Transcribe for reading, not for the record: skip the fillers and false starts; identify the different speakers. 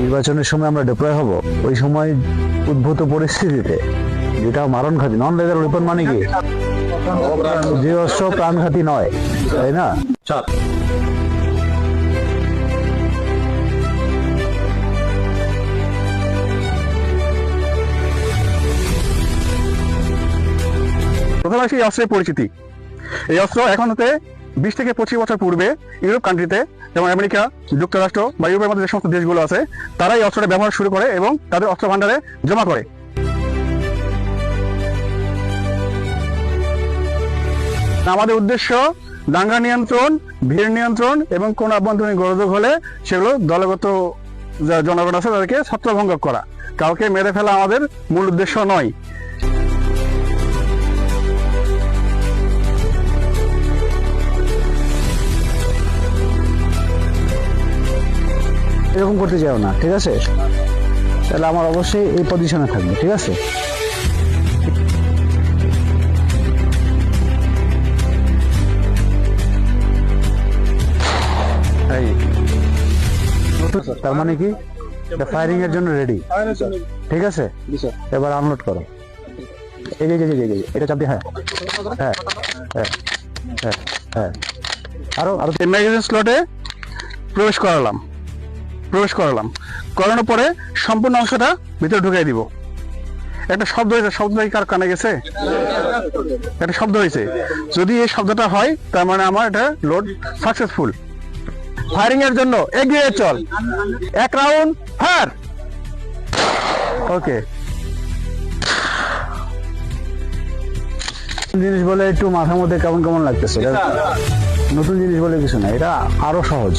Speaker 1: নির্বাচনের সময় আমরা ডিপ্লয় হব, ওই সময় উদ্ভূত পরিস্থিতিতে যেটা মারণঘাতী, নন লেজার ওয়েপন মানে কি, যে অস্ত্র প্রাণঘাতী নয়, তাই না?
Speaker 2: প্রথমে আসি এই অস্ত্রের পরিচিতি। এই অস্ত্র এখন হতে 20 থেকে 25 বছর পূর্বে ইউরোপ কান্ট্রিতে, যেমন আমেরিকা, যুক্তরাষ্ট্র বা ইউরোপের মধ্যে যে সমস্ত দেশগুলো আছে, তারা এই অস্ত্রটা ব্যবহার শুরু করে এবং তাদের অস্ত্র ভান্ডারে জমা করে। আমাদের উদ্দেশ্য দাঙ্গা নিয়ন্ত্রণ, ভিড় নিয়ন্ত্রণ এবং কোন আভ্যন্তরীণ গোলযোগ হলে সেগুলো দলগত জনগণ আছে তাদেরকে ছত্রভঙ্গ করা। কাউকে মেরে ফেলা আমাদের মূল উদ্দেশ্য নয়।
Speaker 1: এরকম করতে চাও না, ঠিক আছে? তাহলে আমার অবশ্যই এই পজিশনে থাকবে, ঠিক আছে? তার মানে কি, ফায়ারিং এর জন্য রেডি, ঠিক আছে? এবার আনলোড করো। এই যে এটা চাপ দিয়ে, হ্যাঁ হ্যাঁ হ্যাঁ হ্যাঁ হ্যাঁ, আরো আরো
Speaker 2: ম্যাগাজিন স্লটে প্রবেশ করালাম। করানোর পরে সম্পূর্ণ অংশটা ভিতরে ঢুকিয়ে দিব। একটা শব্দ হয়েছে, শব্দ কার কানে গেছে? একটা শব্দ হয়েছে। যদি এই শব্দটা হয় তার মানে আমার এটা লোড সাকসেসফুল। ফায়ারিং এর জন্য এগিয়ে চল, 1 রাউন্ড ফায়ার। ওকে।
Speaker 1: জিনিস বলে একটু মাথার মধ্যে কেমন কেমন লাগতেছে, নতুন জিনিস বলে কিছু না, এটা আরো সহজ।